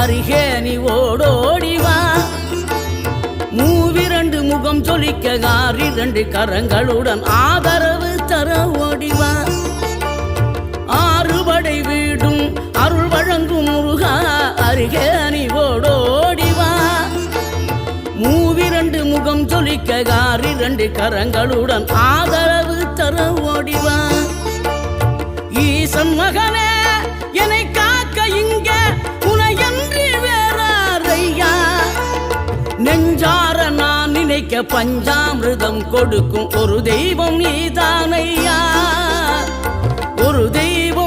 அருகே நீ ஓடோடிவா மூவிரண்டு முகம் ஜொலிக்க ஆறிரண்டு கரங்களுடன் ஆதரவு தர ஓடிவா ஆறுபடை வீடும் அருள் வழங்கும் முருகா அருகே நீ ஓடோடிவா மூவிரண்டு முகம் ஜொலிக்க ஆறிரண்டு கரங்களுடன் ஆதரவு தர ஓடிவா ஈசன் மகனே என்னை காக்க இங்க உனையன்றி வேறாரையா நெஞ்சார நான் நினைக்க பஞ்சாமிர்தம் கொடுக்கும் ஒரு தெய்வம் நீதானையா ஒரு தெய்வம்